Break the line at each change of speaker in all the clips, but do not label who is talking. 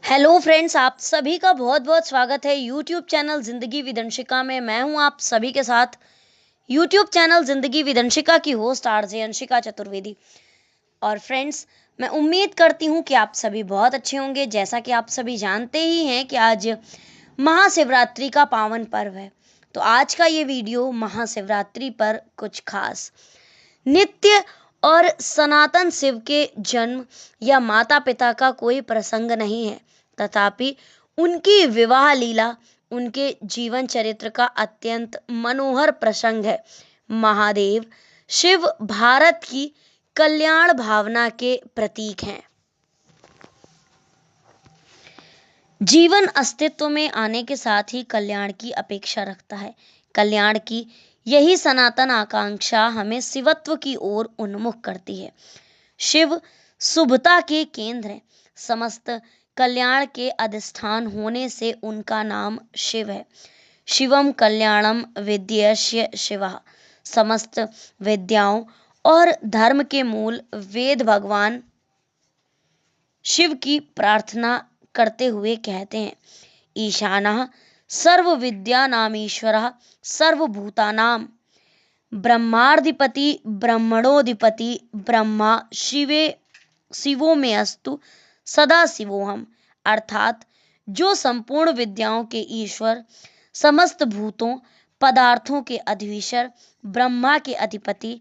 Hello friends, आप सभी का बहुत बहुत स्वागत है यूट्यूब चैनल जिंदगी विद अंशिका में। मैं हूं आप सभी के साथ यूट्यूब चैनल जिंदगी विद अंशिका की होस्ट आरजे अंशिका चतुर्वेदी। और फ्रेंड्स, मैं उम्मीद करती हूं कि आप सभी बहुत अच्छे होंगे। जैसा कि आप सभी जानते ही हैं कि आज महाशिवरात्रि का पावन पर्व है, तो आज का ये वीडियो महाशिवरात्रि पर कुछ खास नित्य और सनातन शिव के जन्म या माता पिता का कोई प्रसंग नहीं है, तथापि उनकी विवाह लीला, उनके जीवन चरित्र का अत्यंत मनोहर प्रसंग है। महादेव शिव भारत की कल्याण भावना के प्रतीक हैं। जीवन अस्तित्व में आने के साथ ही कल्याण की अपेक्षा रखता है। कल्याण की यही सनातन आकांक्षा हमें शिवत्व की ओर उन्मुख करती है। शिव शुभता के केंद्र हैं। समस्त कल्याण के अधिष्ठान होने से उनका नाम शिव है। शिवम कल्याणम विद्यस्य शिवः। समस्त विद्याओं और धर्म के मूल वेद भगवान शिव की प्रार्थना करते हुए कहते हैं, ईशानः सर्व विद्यानामीश्वरः सर्वभूतानां ब्रह्माधिपति ब्रह्मणोधिपति ब्रह्मा शिवो में अस्तु सदा शिवोहम। अर्थात जो संपूर्ण विद्याओं के ईश्वर, समस्त भूतों पदार्थों के अधीश्वर, ब्रह्मा के अधिपति,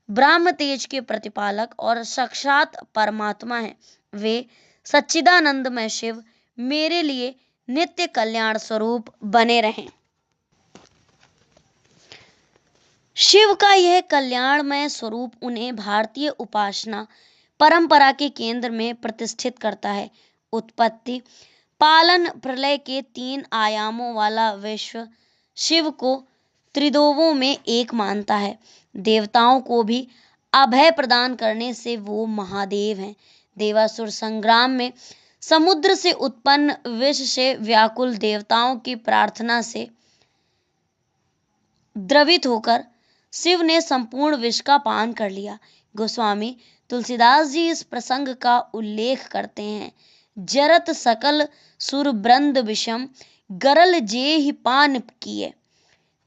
ब्रह्म तेज के प्रतिपालक और साक्षात परमात्मा है, वे सच्चिदानंदमय शिव मेरे लिए नित्य कल्याण स्वरूप बने रहें। शिव का यह कल्याणमय स्वरूप उन्हें भारतीय उपासना परंपरा के केंद्र में प्रतिष्ठित करता है। उत्पत्ति, पालन, प्रलय के 3 आयामों वाला विश्व शिव को त्रिदेवों में एक मानता है। देवताओं को भी अभय प्रदान करने से वो महादेव हैं। देवासुर संग्राम में समुद्र से उत्पन्न विष से व्याकुल देवताओं की प्रार्थना से द्रवित होकर शिव ने संपूर्ण विष का पान कर लिया। गोस्वामी तुलसीदास जी इस प्रसंग का उल्लेख करते हैं, जरत सकल सुर ब्रंद विषम गरल जे ही पान किए,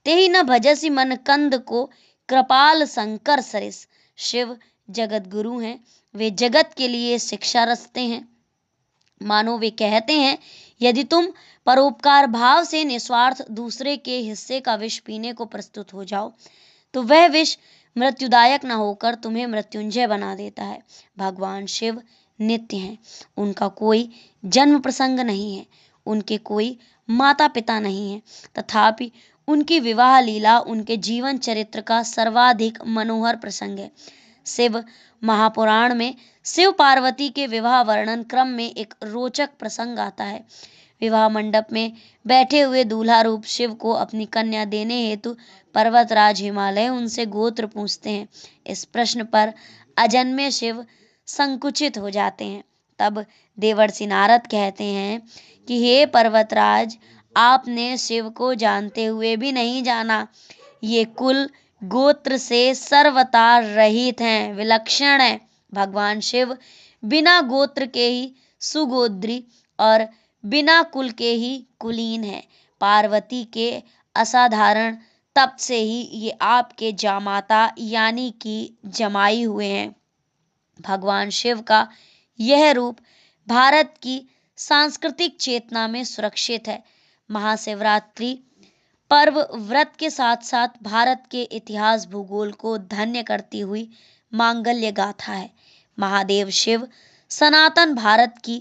तेहि न भजसी मन कंद को कृपाल शंकर सरिस। शिव जगत गुरु हैं, वे जगत के लिए शिक्षा रचते हैं। मानो वे कहते हैं, यदि तुम परोपकार भाव से निस्वार्थ दूसरे के हिस्से का विष पीने को प्रस्तुत हो जाओ, तो वह विष मृत्युदायक न होकर तुम्हें मृत्युंजय बना देता है। भगवान शिव नित्य हैं, उनका कोई जन्म प्रसंग नहीं है, उनके कोई माता पिता नहीं है, तथापि उनकी विवाह लीला उनके जीवन चरित्र का सर्वाधिक मनोहर प्रसंग है। शिव महापुराण में शिव पार्वती के विवाह वर्णन क्रम में एक रोचक प्रसंग आता है। विवाह मंडप में बैठे हुए दूल्हा रूप शिव को अपनी कन्या देने हेतु पर्वतराज हिमालय उनसे गोत्र पूछते हैं। इस प्रश्न पर अजन्मे शिव संकुचित हो जाते हैं। तब देवर्षि नारद कहते हैं कि हे पर्वतराज, आपने शिव को जानते हुए भी नहीं जाना। ये कुल गोत्र से सर्वथा रहित हैं, विलक्षण हैं। भगवान शिव बिना गोत्र के ही सुगोत्री और बिना कुल के ही कुलीन है। पार्वती के असाधारण तप से ही ये आपके जामाता यानी कि जमाई हुए हैं। भगवान शिव का यह रूप भारत की सांस्कृतिक चेतना में सुरक्षित है। महाशिवरात्रि पर्व व्रत के साथ साथ भारत के इतिहास भूगोल को धन्य करती हुई मांगल्य गाथा है। महादेव शिव सनातन भारत की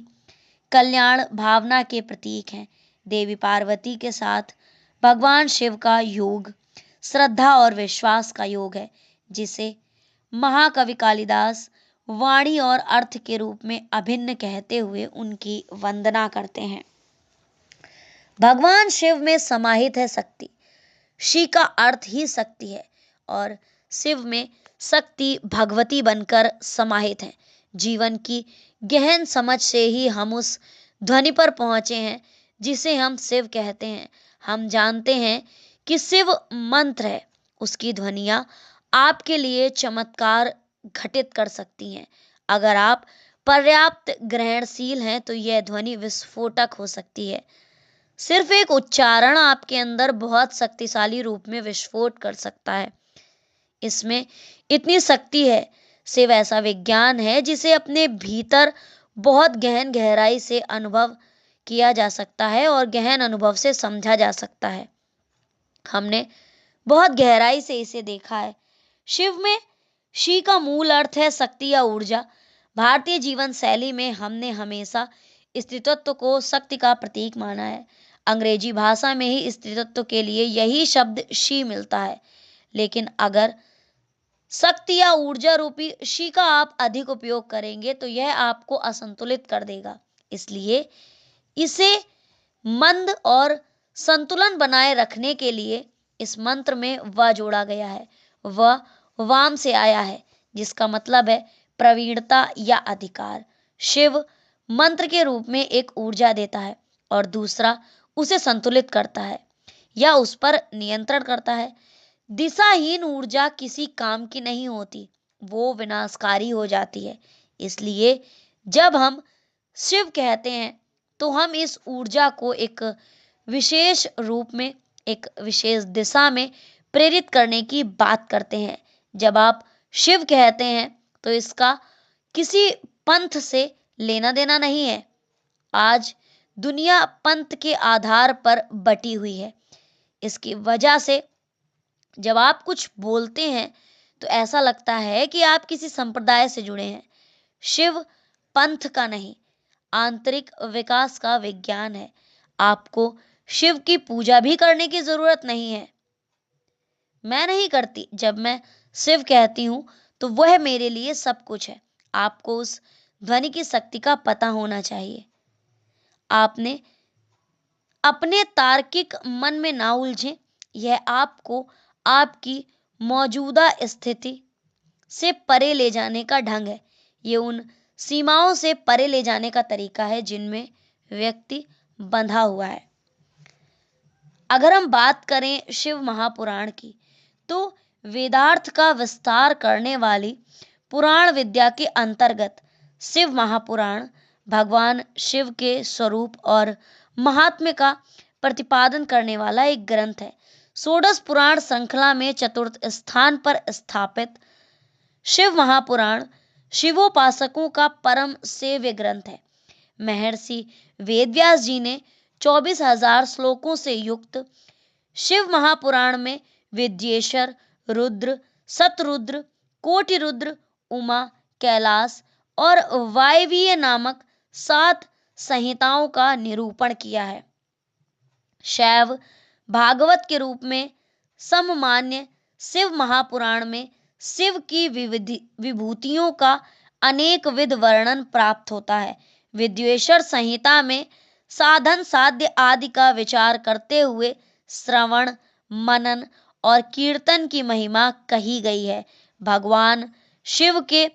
कल्याण भावना के प्रतीक हैं। देवी पार्वती के साथ भगवान शिव का योग श्रद्धा और विश्वास का योग है, जिसे महाकवि कालिदास वाणी और अर्थ के रूप में अभिन्न कहते हुए उनकी वंदना करते हैं। भगवान शिव में समाहित है शक्ति। शी का अर्थ ही शक्ति है और शिव में शक्ति भगवती बनकर समाहित है। जीवन की गहन समझ से ही हम उस ध्वनि पर पहुंचे हैं जिसे हम शिव कहते हैं। हम जानते हैं कि शिव मंत्र है, उसकी ध्वनियां आपके लिए चमत्कार घटित कर सकती हैं। अगर आप पर्याप्त ग्रहणशील हैं तो यह ध्वनि विस्फोटक हो सकती है। सिर्फ एक उच्चारण आपके अंदर बहुत शक्तिशाली रूप में विस्फोट कर सकता है। इसमें इतनी शक्ति है, सिर्फ ऐसा विज्ञान है जिसे अपने भीतर बहुत गहन गहराई से अनुभव किया जा सकता है और गहन अनुभव से समझा जा सकता है। हमने बहुत गहराई से इसे देखा है। शिव में शी का मूल अर्थ है शक्ति या ऊर्जा। भारतीय जीवन शैली में हमने हमेशा स्त्रीत्व को शक्ति का प्रतीक माना है। अंग्रेजी भाषा में ही स्त्रीत्व के लिए यही शब्द शी मिलता है। लेकिन अगर शक्ति या ऊर्जा रूपी शी का आप अधिक उपयोग करेंगे तो यह आपको असंतुलित कर देगा। इसलिए इसे मंद और संतुलन बनाए रखने के लिए इस मंत्र में व जोड़ा गया है। वह वाम से आया है जिसका मतलब है प्रवीणता या अधिकार। शिव मंत्र के रूप में एक ऊर्जा देता है और दूसरा उसे संतुलित करता है या उस पर नियंत्रण करता है। दिशाहीन ऊर्जा किसी काम की नहीं होती, वो विनाशकारी हो जाती है। इसलिए जब हम शिव कहते हैं तो हम इस ऊर्जा को एक विशेष रूप में, एक विशेष दिशा में प्रेरित करने की बात करते हैं। जब आप शिव कहते हैं तो इसका किसी पंथ से लेना देना नहीं है। आज दुनिया पंथ के आधार पर बटी हुई है। इसकी वजह से जब आप कुछ बोलते हैं तो ऐसा लगता है कि आप किसी संप्रदाय से जुड़े हैं। शिव पंथ का नहीं, आंतरिक विकास का विज्ञान है। आपको शिव की पूजा भी करने की जरूरत नहीं है। मैं नहीं करती। जब मैं शिव कहती हूं तो वह मेरे लिए सब कुछ है। आपको उस ध्वनि की शक्ति का पता होना चाहिए। आपने अपने तार्किक मन में ना उलझें। यह आपको आपकी मौजूदा स्थिति से परे ले जाने का ढंग है। ये उन सीमाओं से परे ले जाने का तरीका है जिनमें व्यक्ति बंधा हुआ है। अगर हम बात करें शिव महापुराण की तो वेदार्थ का विस्तार करने वाली पुराण विद्या के अंतर्गत शिव महापुराण भगवान शिव के स्वरूप और महात्म्य का प्रतिपादन करने वाला एक ग्रंथ है। षोडश पुराण श्रृंखला में चतुर्थ स्थान पर स्थापित शिव महापुराण शिवोपासकों का परम सेव्य ग्रंथ है। महर्षि वेदव्यास जी ने 24,000 श्लोकों से युक्त शिव महापुराण में विद्येश्वर, रुद्र, शतरुद्र, कोटिरुद्र, उमा, कैलाश और वायवीय नामक 7 संहिताओं का निरूपण किया है। शैव भागवत के रूप में सममान्य शिव महापुराण में शिव की विभूतियों का अनेक विध वर्णन प्राप्त होता है। विद्येश्वर संहिता में साधन साध्य आदि का विचार करते हुए श्रवण, मनन और कीर्तन की महिमा कही गई है। भगवान शिव के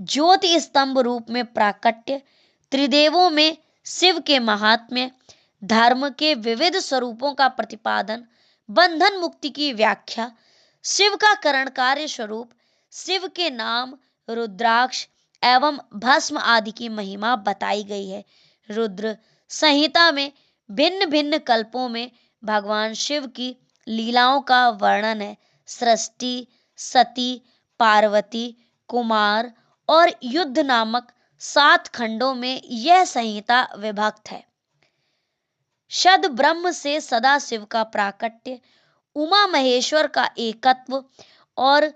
ज्योति स्तंभ रूप में प्राकट्य, त्रिदेवों में शिव के महात्म्य, धर्म के विविध स्वरूपों का प्रतिपादन, बंधन मुक्ति की व्याख्या, शिव का करण कार्य स्वरूप, शिव के नाम, रुद्राक्ष एवं भस्म आदि की महिमा बताई गई है। रुद्र संहिता में भिन्न भिन्न कल्पों में भगवान शिव की लीलाओं का वर्णन है। सृष्टि, सती, पार्वती, कुमार और युद्ध नामक 7 खंडों में यह संहिता विभक्त है। शद ब्रह्म से सदा शिव का प्राकट्य, उमा महेश्वर का एकत्व और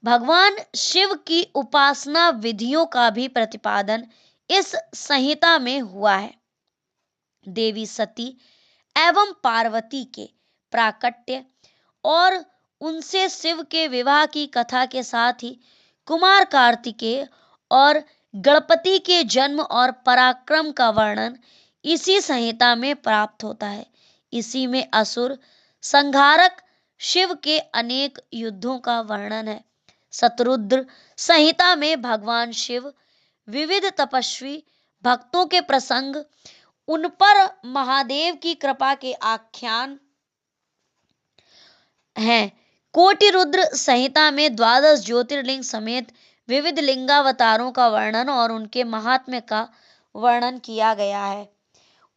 भगवान शिव की उपासना विधियों का भी प्रतिपादन इस संहिता में हुआ है। देवी सती एवं पार्वती के प्राकट्य और उनसे शिव के विवाह की कथा के साथ ही कुमार कार्तिकेय और गणपति के जन्म और पराक्रम का वर्णन इसी संहिता में प्राप्त होता है। इसी में असुर संहारक शिव के अनेक युद्धों का वर्णन है। शतरुद्र संहिता में भगवान शिव विविध तपस्वी भक्तों के प्रसंग, उन पर महादेव की कृपा के आख्यान हैं। कोटिरुद्र संहिता में 12 ज्योतिर्लिंग समेत विविध लिंगावतारों का वर्णन और उनके महात्म्य का वर्णन किया गया है।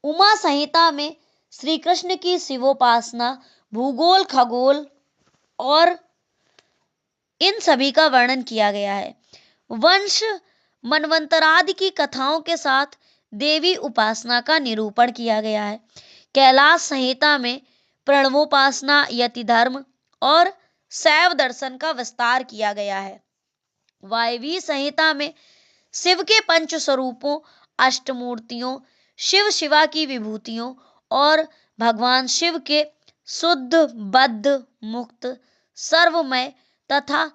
उमा संहिता में श्री कृष्ण की शिवोपासना, भूगोल, खगोल और इन सभी का वर्णन किया गया है। वंश मनवंतरादि की कथाओं के साथ देवी उपासना का निरूपण किया गया है। कैलाश संहिता में प्रणवोपासना, यति धर्म और शैव दर्शन का विस्तार किया गया है। वायवी संहिता में शिव के पंच स्वरूपों, अष्टमूर्तियों, शिव शिवा की विभूतियों और भगवान शिव के शुद्ध, बद्ध, मुक्त, सर्वमय तथा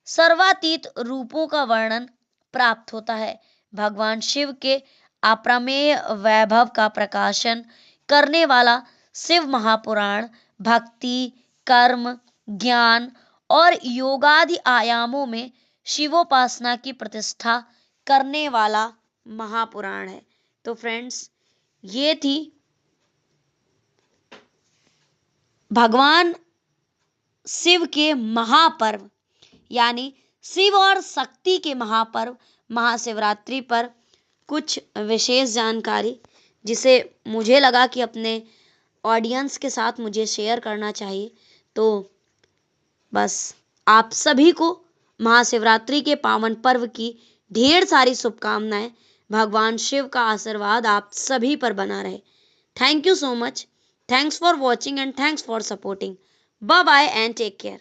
सर्वातीत रूपों का वर्णन प्राप्त होता है। भगवान शिव के अप्रमेय वैभव का प्रकाशन करने वाला शिव महापुराण भक्ति, कर्म, ज्ञान और योगादि आयामों में शिवोपासना की प्रतिष्ठा करने वाला महापुराण है। तो फ्रेंड्स, ये थी भगवान शिव के महापर्व, यानी शिव और शक्ति के महापर्व महाशिवरात्रि पर कुछ विशेष जानकारी, जिसे मुझे लगा कि अपने ऑडियंस के साथ मुझे शेयर करना चाहिए। तो बस आप सभी को महाशिवरात्रि के पावन पर्व की ढेर सारी शुभकामनाएं। भगवान शिव का आशीर्वाद आप सभी पर बना रहे। Thank you so much. Thanks for watching and thanks for supporting. Bye bye and take care.